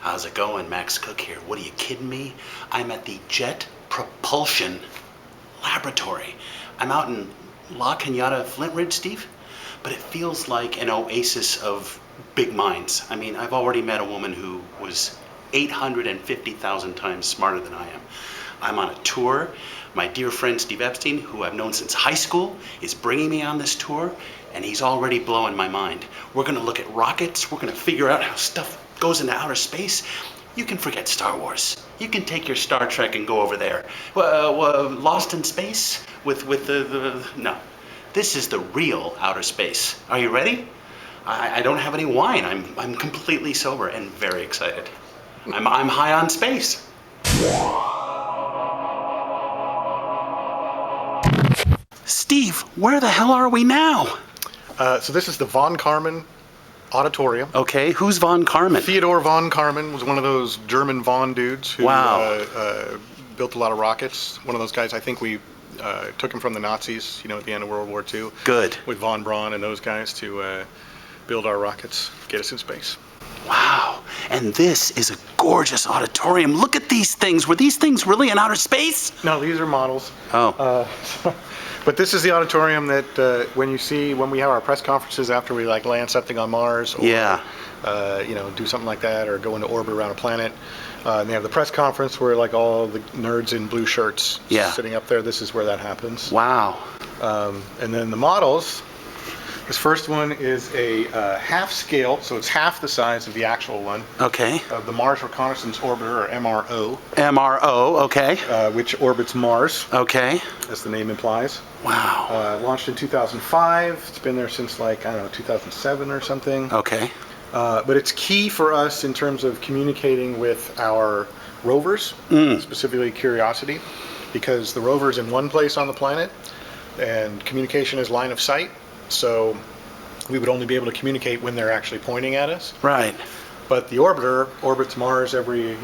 How's it going? Max Cook here. What are you kidding me? I'm at the Jet Propulsion Laboratory. I'm out in Cañada Flintridge, Steve, but it feels like an oasis of big minds. I mean, I've already met a woman who was 850,000 times smarter than I am. I'm on a tour. My dear friend Steve Epstein, who I've known since high school, is bringing me on this tour, and he's already blowing my mind. We're gonna look at rockets. We're gonna figure out how stuff goes into outer space. You can forget Star Wars. You can take your Star Trek and go over there. Lost in Space with the no. This is the real outer space. Are you ready? I don't have any wine. I'm completely sober and very excited. I'm high on space. Steve, where the hell are we now? So this is the von Karman Auditorium. Okay, who's von Karman? Theodore von Karman was one of those German von dudes who built a lot of rockets. One of those guys, I think we took him from the Nazis, at the end of World War II. Good. With von Braun and those guys to build our rockets, get us in space. Wow, and this is a gorgeous auditorium. Look at these things. Were these things really in outer space? No, these are models. Oh. But this is the auditorium that when we have our press conferences after we land something on Mars or do something like that or go into orbit around a planet. And they have the press conference where all the nerds in blue shirts sitting up there. This is where that happens. Wow. And then the models. This first one is a half scale, so it's half the size of the actual one. Okay. Of the Mars Reconnaissance Orbiter, or MRO. MRO, okay. Which orbits Mars. Okay. As the name implies. Wow. Launched in 2005. It's been there since 2007 or something. Okay. But it's key for us in terms of communicating with our rovers, specifically Curiosity, because the rover's in one place on the planet, and communication is line of sight. So we would only be able to communicate when they're actually pointing at us. Right. But the orbiter orbits Mars every,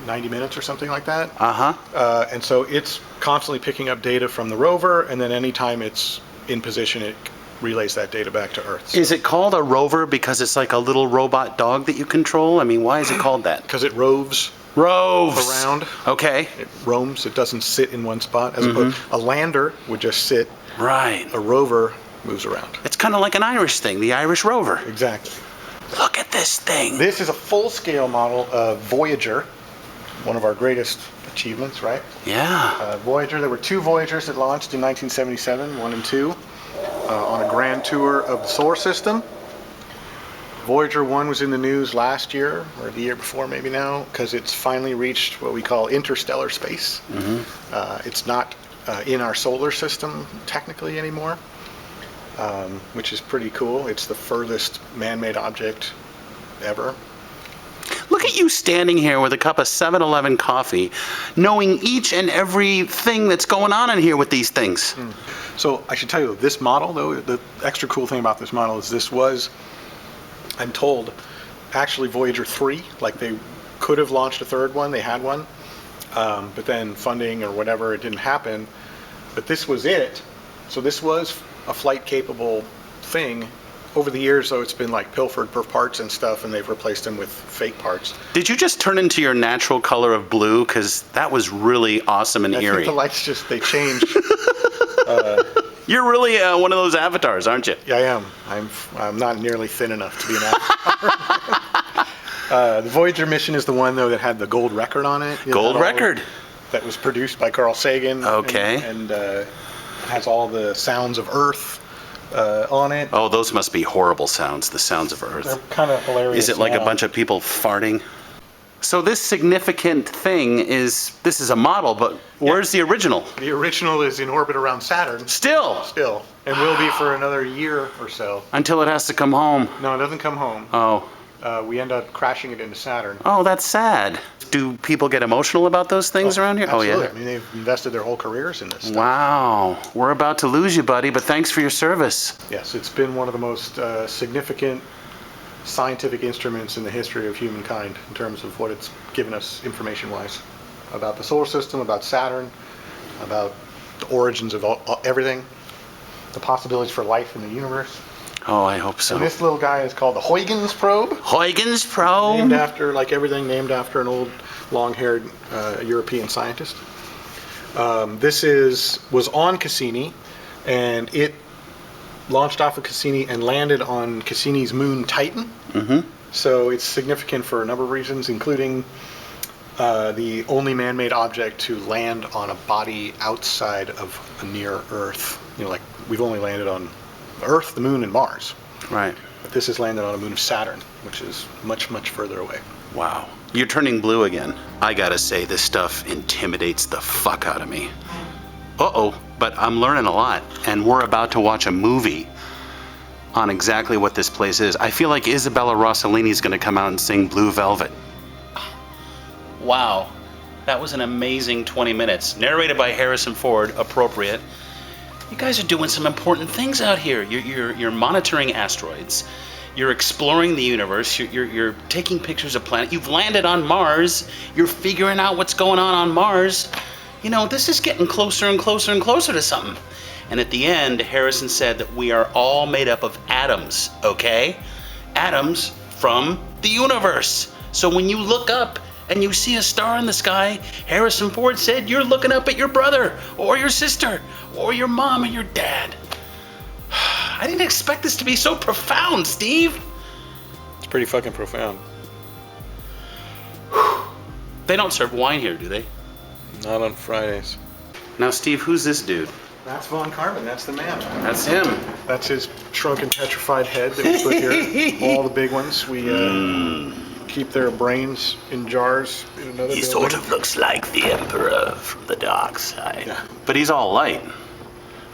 90 minutes or something like that. Uh-huh. And so it's constantly picking up data from the rover, and then anytime it's in position, it relays that data back to Earth. So is it called a rover because it's like a little robot dog that you control? I mean, why is it called that? Because it roves. Roves. Around. Okay. It roams. It doesn't sit in one spot. As opposed, a lander would just sit. Right. A rover moves around. It's kind of like an Irish thing, the Irish rover. Exactly. Look at this thing. This is a full-scale model of Voyager, one of our greatest achievements, right? Yeah. Voyager, there were two Voyagers that launched in 1977, 1 and 2, on a grand tour of the solar system. Voyager 1 was in the news last year, or the year before maybe now, because it's finally reached what we call interstellar space. It's not in our solar system technically anymore. Which is pretty cool. It's the furthest man-made object ever. Look at you standing here with a cup of 7-Eleven coffee, knowing each and every thing that's going on in here with these things. So I should tell you, this model, though, the extra cool thing about this model is this was, I'm told, actually Voyager 3. They could have launched a third one. They had one. But then funding or whatever, it didn't happen. But this was it. So this was a flight-capable thing. Over the years, though, it's been pilfered for parts and stuff, and they've replaced them with fake parts. Did you just turn into your natural color of blue? Because that was really awesome and I eerie. think the lights they changed. You're really one of those avatars, aren't you? Yeah, I am. I'm not nearly thin enough to be an avatar. The Voyager mission is the one, though, that had the gold record on it. Gold record. That was produced by Carl Sagan. Okay. And has all the sounds of Earth on it. Oh, those must be horrible sounds, the sounds of Earth. They're kind of hilarious. Is it like a bunch of people farting? So this significant thing this is a model, but where's the original? The original is in orbit around Saturn. Still, and will be for another year or so. Until it has to come home. No, it doesn't come home. Oh. We end up crashing it into Saturn. Oh, that's sad. Do people get emotional about those things around here? Absolutely. Oh, yeah. I mean, they've invested their whole careers in this stuff. Wow. We're about to lose you, buddy, but thanks for your service. Yes, it's been one of the most significant scientific instruments in the history of humankind in terms of what it's given us information-wise about the solar system, about Saturn, about the origins of everything, the possibilities for life in the universe. Oh, I hope so. And this little guy is called the Huygens Probe. Huygens Probe? Named after, like everything, named after an old long-haired European scientist. This was on Cassini, and it launched off of Cassini and landed on Cassini's moon Titan. Mm-hmm. So it's significant for a number of reasons, including the only man-made object to land on a body outside of a near Earth. You know, like we've only landed on Earth, the Moon, and Mars. Right. But this has landed on a moon of Saturn, which is much, much further away. Wow. You're turning blue again. I gotta say, this stuff intimidates the fuck out of me. Uh-oh, but I'm learning a lot, and we're about to watch a movie on exactly what this place is. I feel like Isabella Rossellini's gonna come out and sing Blue Velvet. Wow, that was an amazing 20 minutes. Narrated by Harrison Ford, appropriate. You guys are doing some important things out here. You're monitoring asteroids. You're exploring the universe. You're taking pictures of planets. You've landed on Mars. You're figuring out what's going on Mars. You know, this is getting closer and closer and closer to something. And at the end, Harrison said that we are all made up of atoms, okay? Atoms from the universe. So when you look up and you see a star in the sky, Harrison Ford said you're looking up at your brother or your sister or your mom and your dad. I didn't expect this to be so profound, Steve. It's pretty fucking profound. They don't serve wine here, do they? Not on Fridays. Now, Steve, who's this dude? That's von Karman. That's the man. That's him. That's his shrunken, petrified head that we put here. All the big ones. We keep their brains in jars in another building. Sort of looks like the Emperor from the dark side. Yeah. But he's all light.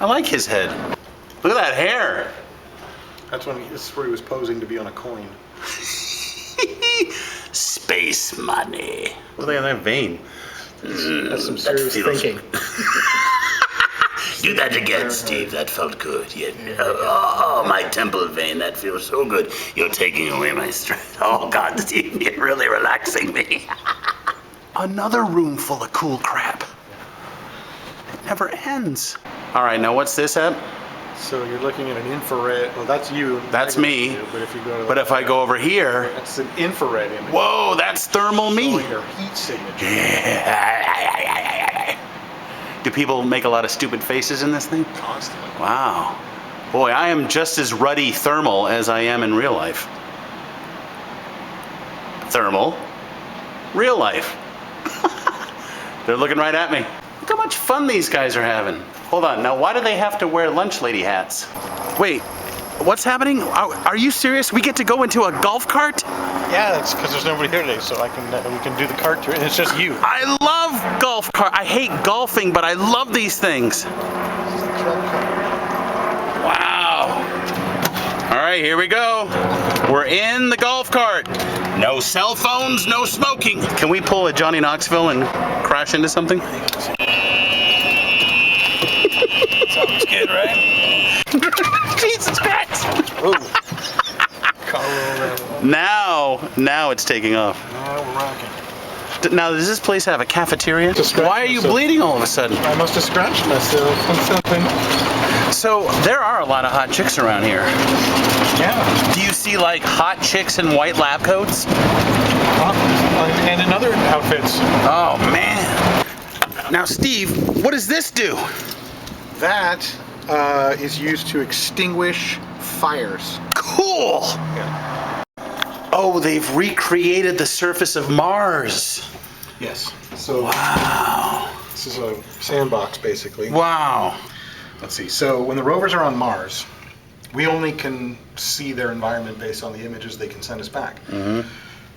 I like his head. Look at that hair. This is where he was posing to be on a coin. Space money. Look at that vein. That's some serious thinking. Do that again, Steve. That felt good. Yeah. Oh, my temple vein. That feels so good. You're taking away my strength. Oh, God, Steve, you're really relaxing me. Another room full of cool crap. It never ends. All right, now what's this at? So you're looking at an infrared. Well, that's you. That's me. But if you go to if I go over here, that's an infrared image. Whoa, that's thermal me. Showing your heat signature. Yeah. Do people make a lot of stupid faces in this thing? Constantly. Wow. Boy, I am just as ruddy thermal as I am in real life. Thermal. Real life. They're looking right at me. Look how much fun these guys are having. Hold on, now why do they have to wear lunch lady hats? Wait, what's happening? Are you serious? We get to go into a golf cart? Yeah, that's because there's nobody here today, so we can do the cart tour, and it's just you. I love golf cart. I hate golfing, but I love these things. Wow. All right, here we go. We're in the golf cart. No cell phones, no smoking. Can we pull a Johnny Knoxville and crash into something? Sounds good, right? Jesus Christ! Now it's taking off. Now we're rocking. Now, does this place have a cafeteria? Why are you bleeding all of a sudden? I must have scratched myself on something. So, there are a lot of hot chicks around here. Yeah. Do you see, like, hot chicks in white lab coats? And in other outfits. Oh, man. Now, Steve, what does this do? That is used to extinguish fires. Cool! Yeah. Oh, they've recreated the surface of Mars. Yes. So wow. This is a sandbox, basically. Wow. Let's see. So when the rovers are on Mars, we only can see their environment based on the images they can send us back. Mm-hmm.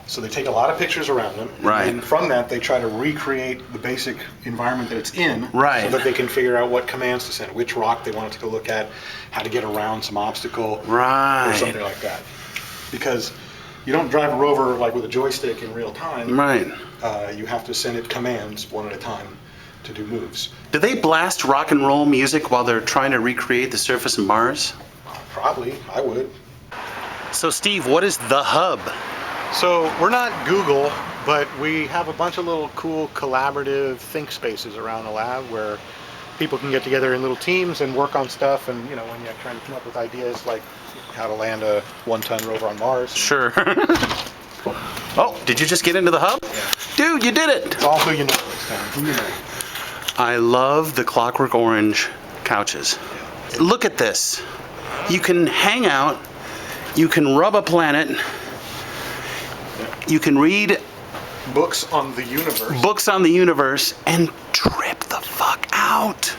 So they take a lot of pictures around them, right. And from that they try to recreate the basic environment that it's in, right. So that they can figure out what commands to send, which rock they want it to go look at, how to get around some obstacle, right. Or something like that. Because you don't drive a rover like with a joystick in real time. Right. You have to send it commands one at a time to do moves. Do they blast rock and roll music while they're trying to recreate the surface of Mars? Probably, I would. So Steve, what is the hub? So we're not Google, but we have a bunch of little cool collaborative think spaces around the lab where people can get together in little teams and work on stuff. And you know, when you're trying to come up with ideas like how to land a 1-ton rover on Mars. Sure. Oh, did you just get into the hub? Yeah. Dude, you did it! It's all who you know this time. Who you know. I love the Clockwork Orange couches. Yeah. Look at this. You can hang out, you can rub a planet, you can read Books on the universe. books on the universe, and trip the fuck out.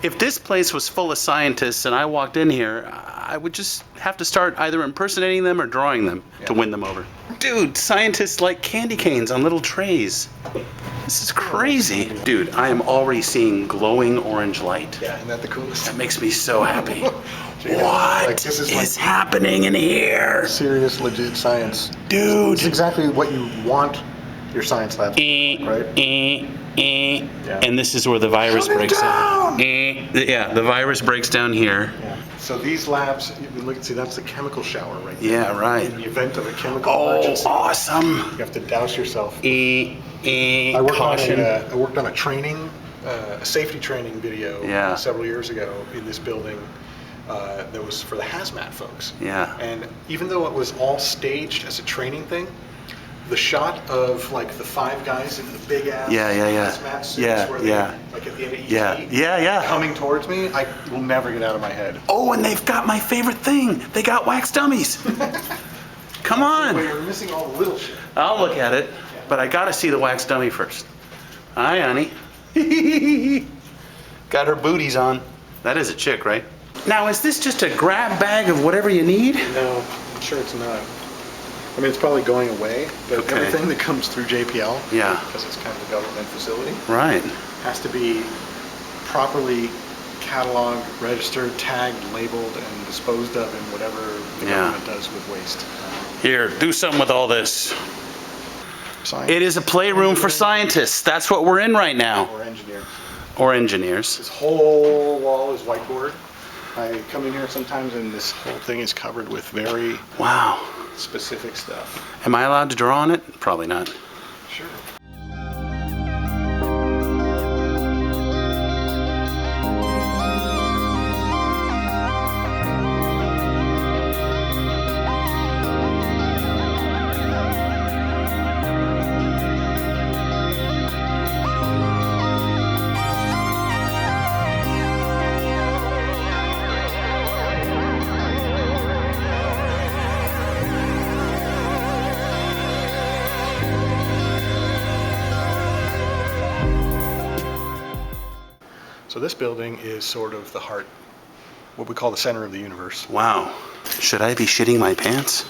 If this place was full of scientists and I walked in here, I would just have to start either impersonating them or drawing them to win them over. Dude, scientists like candy canes on little trays. This is crazy. Dude, I am already seeing glowing orange light. Yeah, isn't that the coolest? That makes me so happy. Yeah, What like, this is is like happening in here? serious, legit science. Dude. It's exactly what you want your science lab to be, right? Yeah. And this is where the virus Shut it breaks down! down. Yeah, the virus breaks down here. Yeah. So these labs, you can look and see that's the chemical shower right there. Yeah, right. In the event of a chemical Oh, emergency, awesome. you have to douse yourself. I Caution. worked on a training, a safety training video Yeah. several years ago in this building that was for the hazmat folks. Yeah. And even though it was all staged as a training thing, the shot of like the 5 guys in the big ass hazmat suits where they, like at the end of each Yeah. coming towards me, I will never get out of my head. Oh, and they've got my favorite thing. They got wax dummies. Come on. But you're missing all the little shit. I'll look at it, but I gotta see the wax dummy first. Hi, honey. Got her booties on. That is a chick, right? Now, is this just a grab bag of whatever you need? No, I'm sure it's not. I mean, it's probably going away, but Okay. everything that comes through JPL, Yeah. because it's kind of a government facility, Right. has to be properly cataloged, registered, tagged, labeled, and disposed of in whatever the government does with waste. Here, do something with all this. Science It is a playroom for scientists. That's what we're in right now. or engineer. Or engineers. This whole wall is whiteboard. I come in here sometimes and this whole thing is covered with very Wow. specific stuff. Am I allowed to draw on it? Probably not. Sure. So this building is sort of the heart, what we call the center of the universe. Wow. Should I be shitting my pants?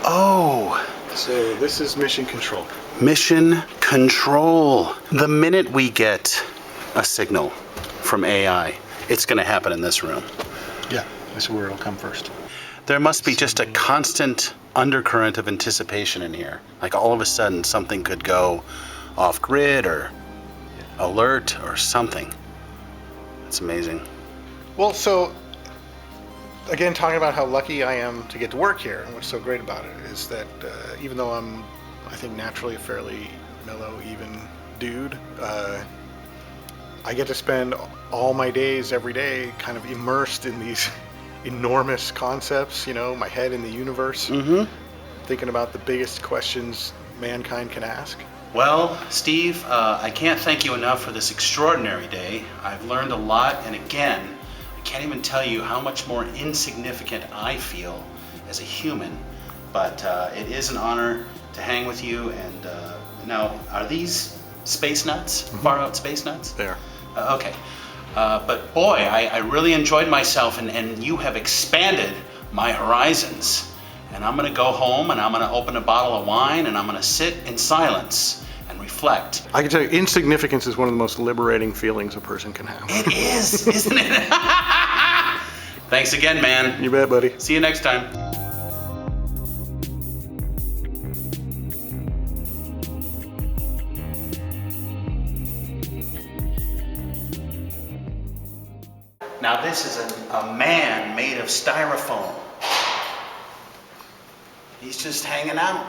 Oh. So this is mission control. Mission control. The minute we get a signal from AI, it's going to happen in this room. Yeah, this is where it'll come first. There must be just a constant undercurrent of anticipation in here. Like all of a sudden something could go off grid or alert or something. It's amazing. Well, so again, talking about how lucky I am to get to work here, and what's so great about it is that even though I'm, I think, naturally a fairly mellow, even dude, I get to spend all my days, every day, kind of immersed in these enormous concepts, you know, my head in the universe, thinking about the biggest questions mankind can ask. Well, Steve, I can't thank you enough for this extraordinary day. I've learned a lot, and again, I can't even tell you how much more insignificant I feel as a human, but it is an honor to hang with you. And now, are these space nuts? Far out space nuts? There. Okay. But boy, I really enjoyed myself, and you have expanded my horizons. And I'm gonna go home and I'm gonna open a bottle of wine and I'm gonna sit in silence and reflect. I can tell you, insignificance is one of the most liberating feelings a person can have. It is, isn't it? Thanks again, man. You bet, buddy. See you next time. Now this is a man made of styrofoam. He's just hanging out.